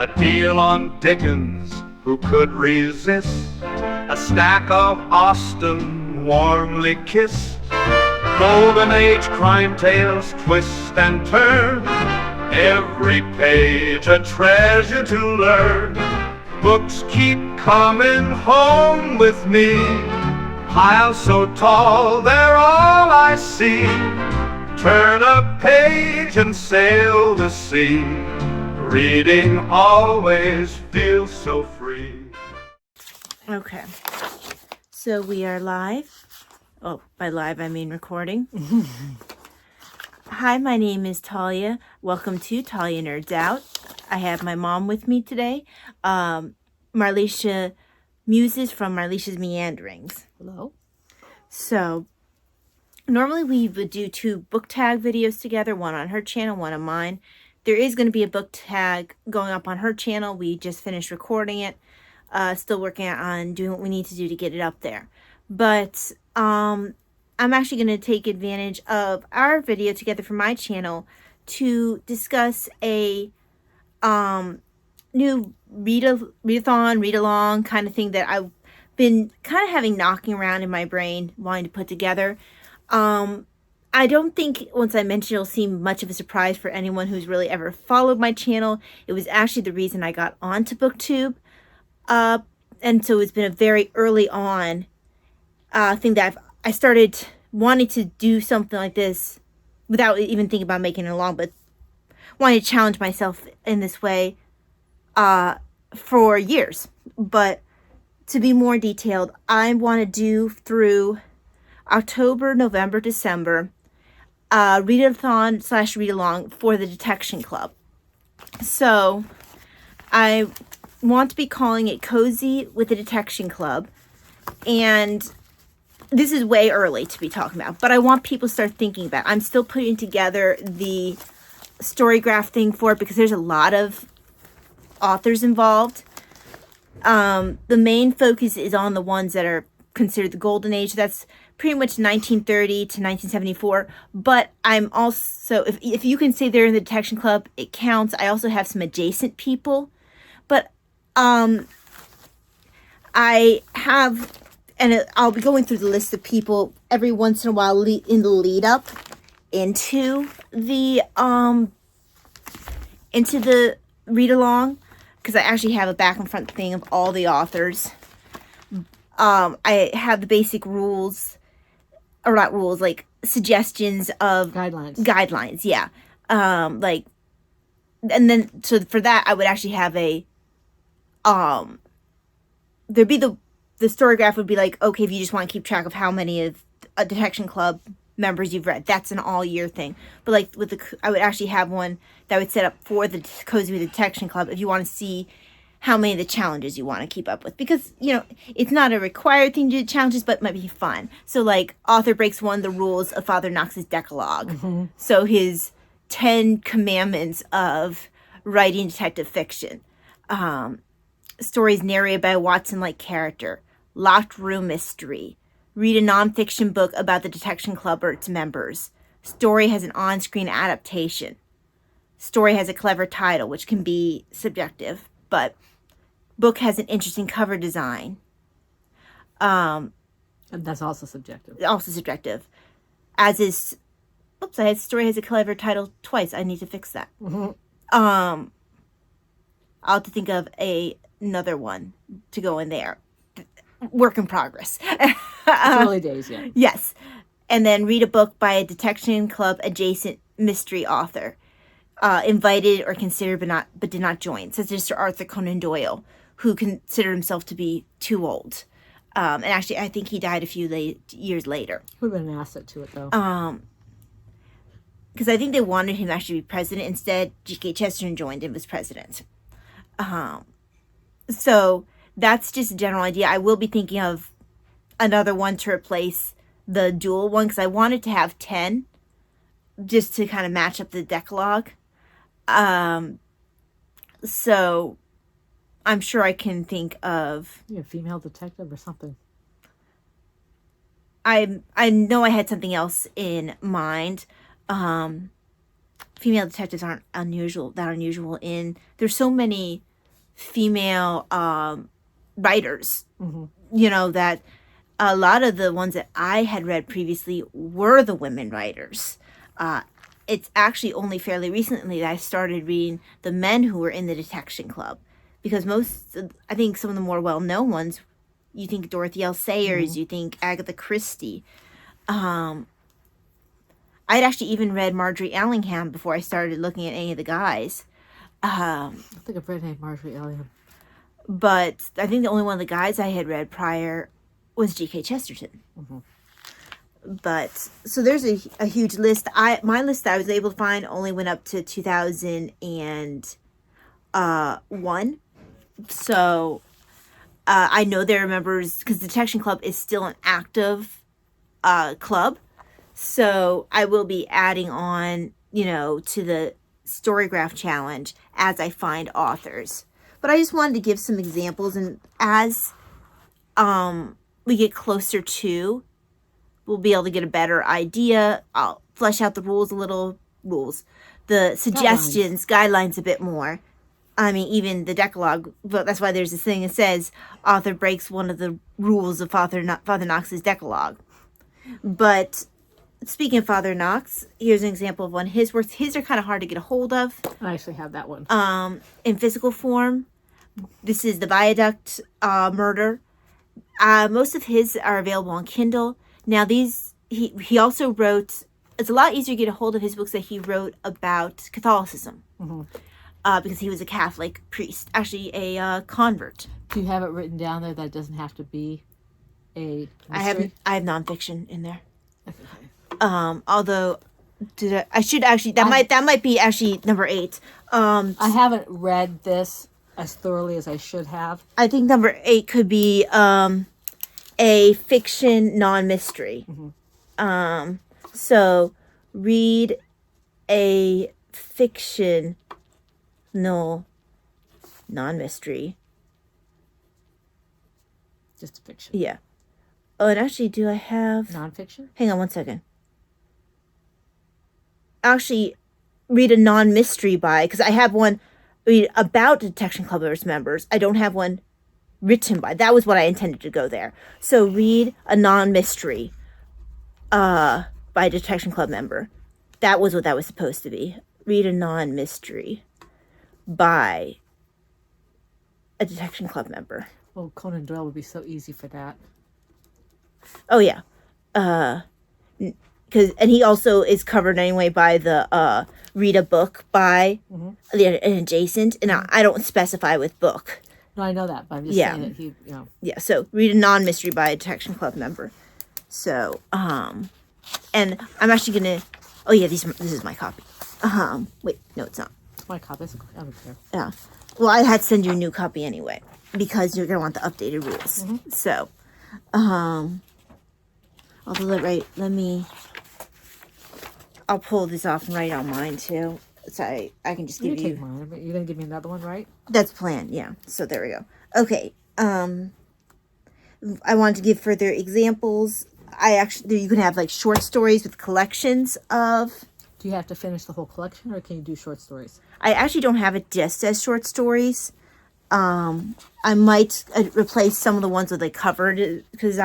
A deal on Dickens, who could resist? A stack of Austen, warmly kissed. Golden Age crime tales twist and turn, every page a treasure to learn. Books keep coming home with me, piles so tall they're all I see. Turn a page and sail the sea, reading always feels so free. Okay, so we are live. Oh, by live I mean recording. Hi, my name is Talia. Welcome to Talia Nerds Out. I have my mom with me today, Marlisha Muses from Marlisha's Meanderings. Hello. So, normally we would do 2 book tag videos together, one on her channel, one on mine. There is going to be a book tag going up on her channel. We just finished recording it. Still working on doing what we need to do to get it up there. But I'm actually going to take advantage of our video together for my channel to discuss a new readathon, read-along kind of thing that I've been kind of having knocking around in my brain, wanting to put together. I don't think once I mention it'll seem much of a surprise for anyone who's really ever followed my channel. It was actually the reason I got onto booktube. And so it's been a very early on thing that I started wanting to do something like this without even thinking about making it long, but wanted to challenge myself in this way for years. But to be more detailed, I want to do through October, November, December, readathon / read along for the Detection Club. So I want to be calling it Cozy with the Detection Club, and this is way early to be talking about, but I want people to start thinking about it. I'm still putting together the story graph thing for it because there's a lot of authors involved. The main focus is on the ones that are considered the golden age. That's pretty much 1930 to 1974, but I'm also, if you can say they're in the Detection Club, it counts. I also have some adjacent people, but I have, and I'll be going through the list of people every once in a while in the lead up into the read along, because I actually have a back and front thing of all the authors. I have the basic rules, or not rules, like suggestions of guidelines, yeah. Like, and then so for that I would actually have a there'd be the story graph would be like, okay, if you just want to keep track of how many of a Detection Club members you've read, that's an all year thing. But like with I would actually have one that would set up for the Cozy with the Detection Club if you want to see how many of the challenges you want to keep up with, because you know it's not a required thing to do challenges, but it might be fun. So like author breaks one of the rules of Father Knox's Decalogue, so his 10 commandments of writing detective fiction. Stories narrated by a Watson-like character, locked room mystery, read a nonfiction book about the Detection Club or its members. Story has an on-screen adaptation. Story has a clever title, which can be subjective, but book has an interesting cover design. And that's also subjective. Also subjective. As is, story has a clever title twice. I need to fix that. I'll have to think of another one to go in there. Work in progress. It's early days, yeah. Yes. And then read a book by a Detection Club adjacent mystery author. Invited or considered but did not join, such as Sir Arthur Conan Doyle, who considered himself to be too old. And actually, I think he died a few years later. Would have been an asset to it, though. Because I think they wanted him to actually be president. Instead, G.K. Chesterton joined and was president. So that's just a general idea. I will be thinking of another one to replace the dual one, because I wanted to have 10 just to kind of match up the Decalogue. So I'm sure I can think of a female detective or something. I know I had something else in mind. Female detectives aren't unusual in, there's so many female writers. You know, that a lot of the ones that I had read previously were the women writers. It's actually only fairly recently that I started reading the men who were in the Detection Club, because I think some of the more well-known ones, you think Dorothy L. Sayers, you think Agatha Christie. I'd actually even read Marjorie Allingham before I started looking at any of the guys. I think I've read Marjorie Allingham. But I think the only one of the guys I had read prior was G.K. Chesterton. But so there's a huge list. My list that I was able to find only went up to 2001. So I know there are members, because the Detection Club is still an active club. So I will be adding on, you know, to the Storygraph Challenge as I find authors. But I just wanted to give some examples, and as we get closer to, we'll be able to get a better idea. I'll flesh out the rules a little. The suggestions, guidelines a bit more. I mean, even the Decalogue, but that's why there's this thing that says author breaks one of the rules of Father Knox's Decalogue. But speaking of Father Knox, here's an example of one of his works. His are kind of hard to get a hold of. I actually have that one. In physical form. This is the Viaduct Murder. Most of his are available on Kindle. Now he also wrote, it's a lot easier to get a hold of his books that he wrote about Catholicism. Because he was a Catholic priest, actually a convert. Do you have it written down there that it doesn't have to be a mystery? I have nonfiction in there. Okay. Although I should actually, that might be actually number 8. I haven't read this as thoroughly as I should have. I think number 8 could be a fiction non-mystery. So read a fiction non-mystery. Just a fiction. Yeah. Oh, and actually, do I have nonfiction? Hang on one second. Actually, read a non-mystery by, because I have one read about Detection Club members. I don't have one written by. That was what I intended to go there. So read a non-mystery by a Detection Club member. That was what that was supposed to be. Read a non-mystery by a Detection Club member. Oh, Conan Doyle would be so easy for that. Oh, yeah. And he also is covered anyway by the read a book by an adjacent, and I don't specify with book. No, I know that, but I'm just saying that he, you know. Yeah, so read a non-mystery by a Detection Club member. So, and I'm actually going to, oh yeah, this is my copy. Wait, no, it's not. It's my copy. I don't care. Yeah. Well, I had to send you a new copy anyway, because you're going to want the updated rules. So, I'll pull this off and write on mine too. So I can just give you. Take mine. You're going to give me another one, right? That's the plan, yeah. So there we go. Okay. I wanted to give further examples. You can have like short stories with collections of. Do you have to finish the whole collection, or can you do short stories? I actually don't have it just as short stories. I might replace some of the ones with like covered, because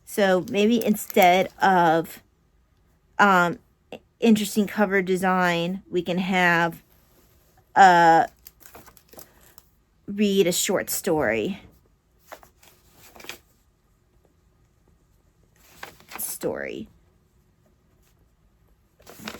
so maybe instead of interesting cover design, we can have read a short story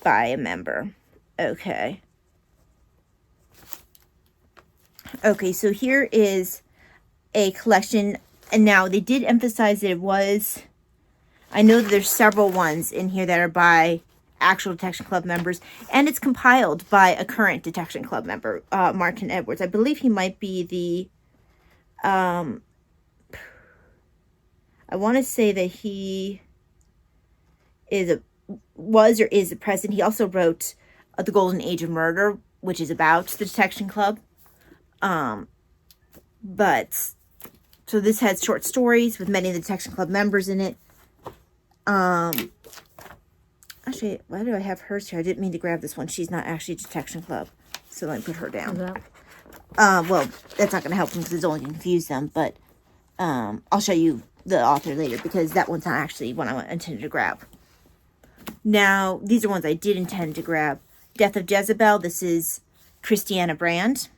by a member. Okay, so here is a collection, and now they did emphasize that it was, I know that there's several ones in here that are by actual Detection Club members, and it's compiled by a current Detection Club member, Martin Edwards. I believe he might be the, I want to say that he was or is the president. He also wrote The Golden Age of Murder, which is about the Detection Club. But so this has short stories with many of the Detection Club members in it. Actually, why do I have hers here? I didn't mean to grab this one. She's not actually Detection Club, so let me put her down. Well, that's not going to help them because it's only going to confuse them, but I'll show you the author later because that one's not actually one I intended to grab. Now, these are ones I did intend to grab. Death of Jezebel, this is Christiana Brand.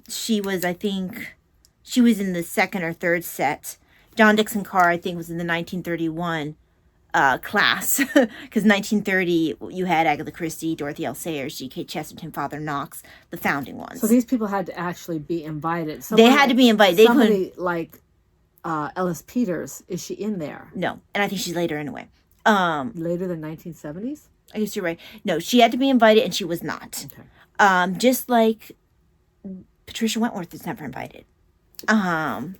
She was, I think, she was in the second or third set. John Dixon Carr, I think, was in the 1931 class. Because 1930, you had Agatha Christie, Dorothy L. Sayers, G.K. Chesterton, Father Knox, the founding ones. So these people had to actually be invited. They had to be invited. They somebody like Ellis Peters, is she in there? No, and I think she's later anyway. Later than 1970s? I guess you're right. No, she had to be invited, and she was not. Okay. Just like Patricia Wentworth is never invited. No,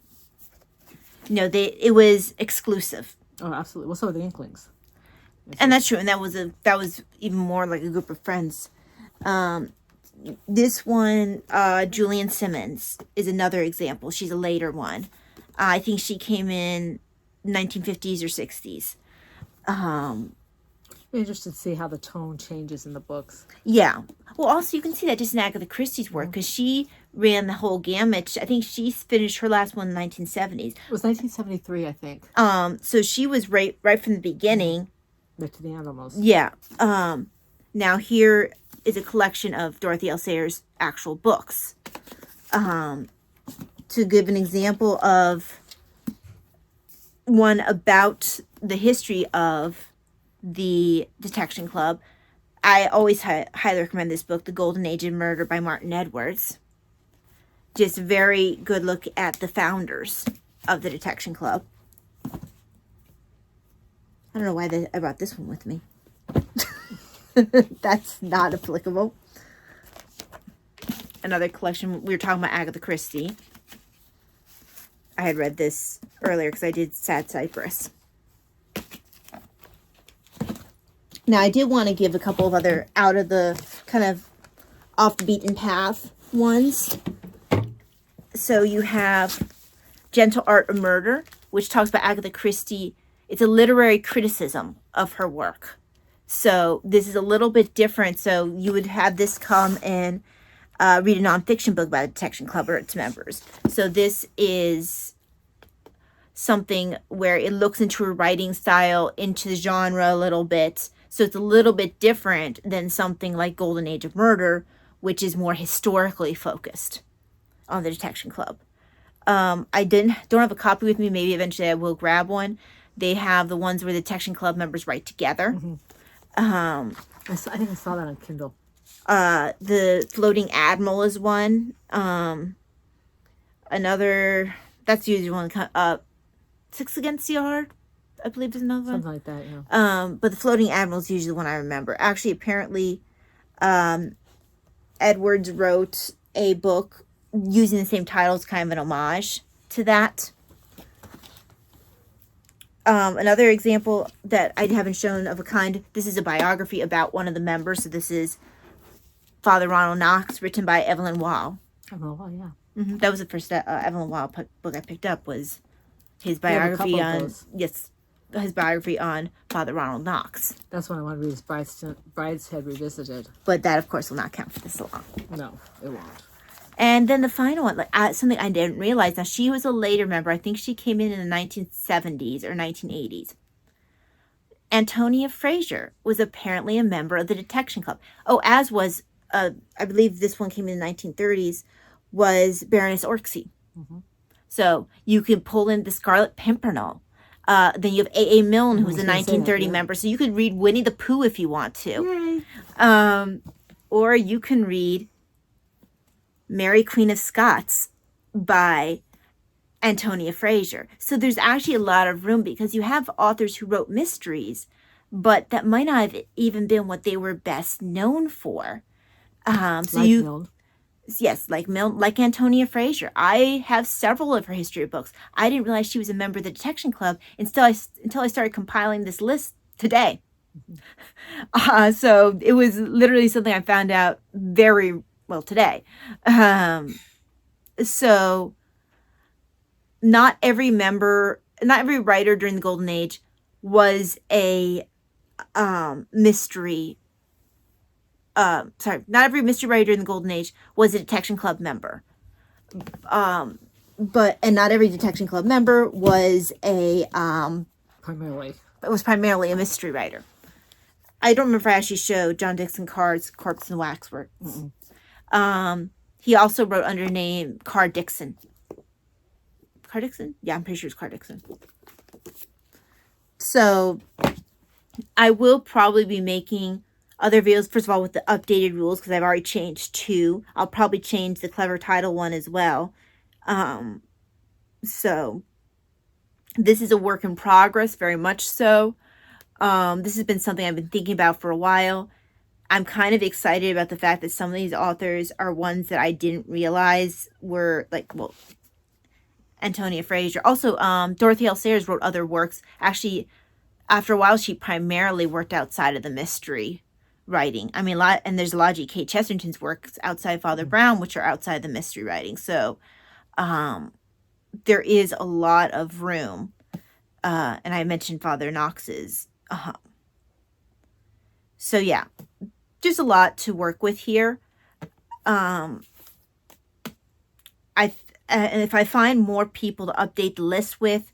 it was exclusive. Oh, absolutely. Well, so are the Inklings. And that's true. And that was even more like a group of friends. This one, Julian Simmons, is another example. She's a later one. I think she came in 1950s or 60s. Be interested to see how the tone changes in the books. Yeah. Well, also you can see that just in Agatha Christie's work because she ran the whole gamut. I think she finished her last one in the 1970s. It was 1973, I think. So she was right from the beginning. Right to the end almost. Yeah. Now here is a collection of Dorothy L. Sayers' actual books. To give an example of one about the history of the Detection Club, I always highly recommend this book, The Golden Age of Murder by Martin Edwards. Just a very good look at the founders of the Detection Club. I don't know why I brought this one with me. That's not applicable. Another collection, we were talking about Agatha Christie. I had read this earlier because I did Sad Cypress. Now, I did want to give a couple of other out of the kind of off the beaten path ones. So you have Gentle Art of Murder, which talks about Agatha Christie. It's a literary criticism of her work. So this is a little bit different. So you would have this come and read a nonfiction book by the Detection Club or its members. So this is something where it looks into her writing style, into the genre a little bit. So it's a little bit different than something like Golden Age of Murder, which is more historically focused on the Detection Club. I don't have a copy with me. Maybe eventually I will grab one. They have the ones where the Detection Club members write together. Mm-hmm. I think I saw that on Kindle. The Floating Admiral is one. Another, that's usually one. Six Against the Yard, I believe is another one. Something like that, yeah. But the Floating Admiral is usually the one I remember. Actually, apparently, Edwards wrote a book using the same title as kind of an homage to that. Another example that I haven't shown of a kind, this is a biography about one of the members. So this is Father Ronald Knox, written by Evelyn Waugh. Evelyn Waugh, yeah. Mm-hmm. That was the first Evelyn Waugh book I picked up, was his biography on, his biography on Father Ronald Knox. That's when I want to read his Brideshead Revisited. But that, of course, will not count for this alone. No, it won't. And then the final one, something I didn't realize. Now, she was a later member. I think she came in the 1970s or 1980s. Antonia Fraser was apparently a member of the Detection Club. Oh, as was, I believe this one came in the 1930s, was Baroness Orczy. Mm-hmm. So you could pull in the Scarlet Pimpernel. Then you have A.A. Milne, who was a 1930 member. So you could read Winnie the Pooh if you want to. Yay. Or you can read Mary Queen of Scots by Antonia Fraser. So there's actually a lot of room because you have authors who wrote mysteries, but that might not have even been what they were best known for. Milne. Yes, like Milne, like Antonia Fraser. I have several of her history books. I didn't realize she was a member of the Detection Club until I started compiling this list today. Mm-hmm. So it was literally something I found out very well today. So not every writer during the Golden Age was a mystery not every mystery writer in the Golden Age was a Detection Club member. And not every Detection Club member was primarily a mystery writer. I don't remember if I actually showed John Dixon Carr's Corpse and Waxwork. He also wrote under the name Carr Dixon. Carr Dixon? Yeah, I'm pretty sure it's Carr Dixon. So, I will probably be making other videos, first of all, with the updated rules, because I've already changed 2. I'll probably change the Clever Title one as well. So, this is a work in progress, very much so. This has been something I've been thinking about for a while. I'm kind of excited about the fact that some of these authors are ones that I didn't realize were, like, well, Antonia Fraser. Also, Dorothy L. Sayers wrote other works. Actually, after a while, she primarily worked outside of the mystery writing. I mean, and there's a lot of G.K. Chesterton's works outside Father Brown, which are outside the mystery writing. So, there is a lot of room. And I mentioned Father Knox's. So, yeah. There's a lot to work with here. And if I find more people to update the list with,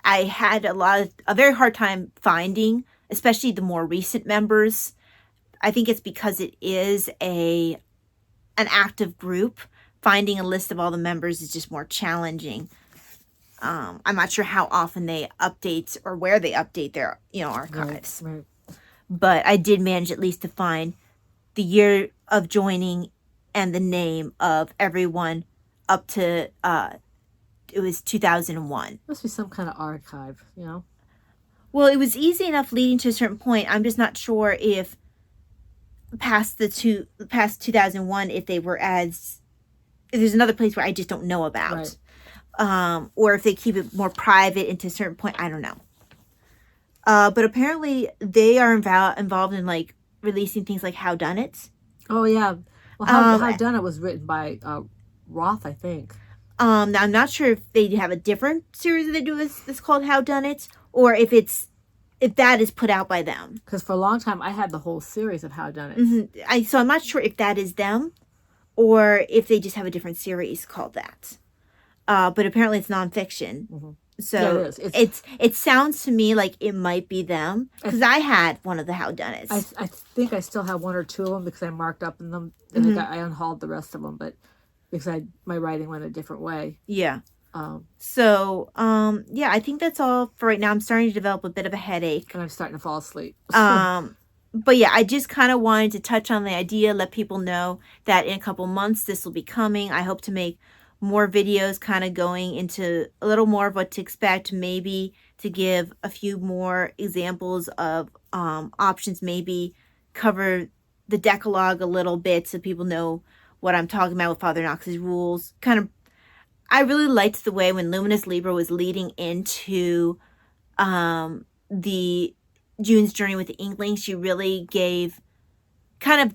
I had a very hard time finding, especially the more recent members. I think it's because it is an active group. Finding a list of all the members is just more challenging. I'm not sure how often they update or where they update their, archives. Right. But I did manage at least to find the year of joining and the name of everyone up to it was 2001. Must be some kind of archive, Well, it was easy enough leading to a certain point. I'm just not sure if past 2001 if they were if there's another place where I just don't know about. Right. Or if they keep it more private into a certain point, I don't know. But apparently they are involved in like releasing things like How Done It. Oh yeah, well How Done It was written by Roth, I think. Now I'm not sure if they have a different series that they do that's called How Done It, or if that is put out by them. Because for a long time I had the whole series of How Done It. Mm-hmm. So I'm not sure if that is them, or if they just have a different series called that. But apparently it's nonfiction. Mm-hmm. So yeah, it sounds to me like it might be them, because I had one of the How Done It. I think I still have 1 or 2 of them because I marked up in them, and I unhauled the rest of them, but because my writing went a different way. Yeah. Yeah, I think that's all for right now. I'm starting to develop a bit of a headache, and I'm starting to fall asleep. But yeah, I just kind of wanted to touch on the idea, let people know that in a couple months this will be coming. I hope to make more videos kind of going into a little more of what to expect, maybe to give a few more examples of options, maybe cover the Decalogue a little bit so people know what I'm talking about with Father Knox's rules. I really liked the way when Luminous Libra was leading into the June's Journey with the Inklings, she really gave a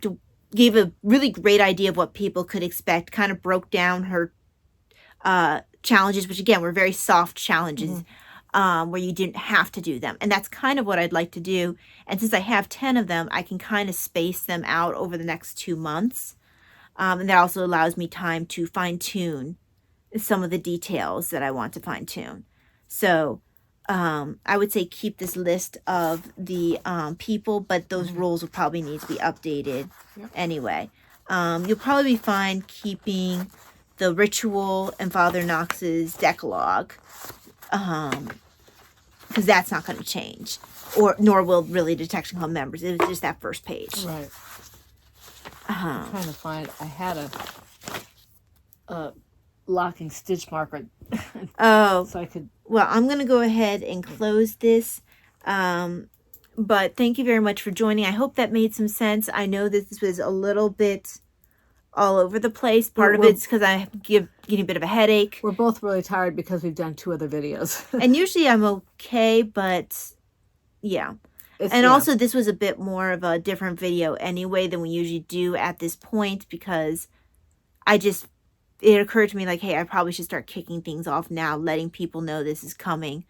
really great idea of what people could expect, kind of broke down her challenges, which again were very soft challenges, where you didn't have to do them. And that's kind of what I'd like to do. And since I have 10 of them, I can kind of space them out over the next 2 months. And that also allows me time to fine-tune some of the details that I want to fine-tune. So I would say keep this list of the people, but those rules will probably need to be updated anyway. You'll probably be fine keeping the Ritual and Father Knox's Decalogue, because that's not going to change, nor will really Detection Club members. It was just that first page. Right. I'm trying to find. I had a locking stitch marker. Oh, so I could. Well, I'm going to go ahead and close this. But thank you very much for joining. I hope that made some sense. I know that this was a little bit all over the place. Part of it's because I getting a bit of a headache. We're both really tired because we've done 2 other videos. And usually I'm okay, but yeah. Also this was a bit more of a different video anyway than we usually do at this point, because it occurred to me like, hey, I probably should start kicking things off now, letting people know this is coming.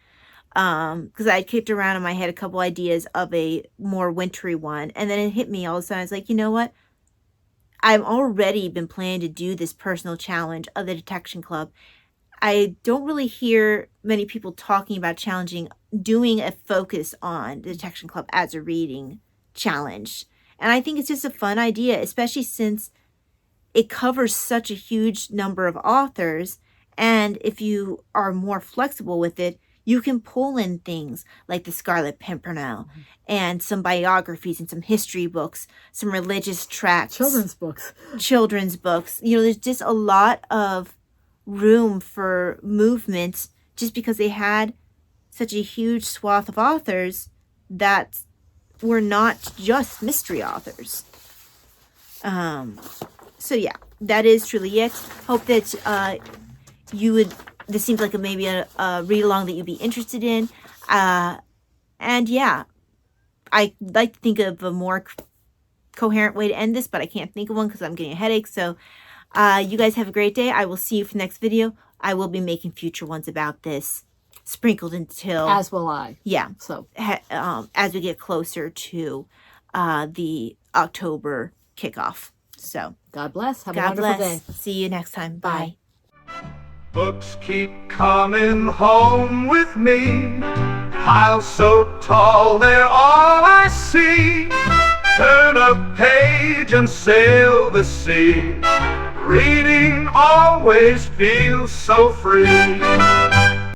Because I kicked around in my head a couple ideas of a more wintry one, and then it hit me all of a sudden. I was like, you know what? I've already been planning to do this personal challenge of the Detection Club. I don't really hear many people talking about doing a focus on the Detection Club as a reading challenge. And I think it's just a fun idea, especially since it covers such a huge number of authors. And if you are more flexible with it, you can pull in things like the Scarlet Pimpernel and some biographies and some history books, some religious tracts. Children's books. There's just a lot of room for movement just because they had such a huge swath of authors that were not just mystery authors. So yeah, that is truly it. Hope that this seems like maybe a read along that you'd be interested in. And yeah, I'd like to think of a more coherent way to end this, but I can't think of one because I'm getting a headache. So you guys have a great day. I will see you for the next video. I will be making future ones about this, sprinkled until... As will I. Yeah. So as we get closer to the October kickoff. So God bless. Have a God wonderful bless. day. See you next time. Bye. Books keep coming home with me. Piles so tall, they're all I see. Turn a page and sail the sea. Reading always feels so free.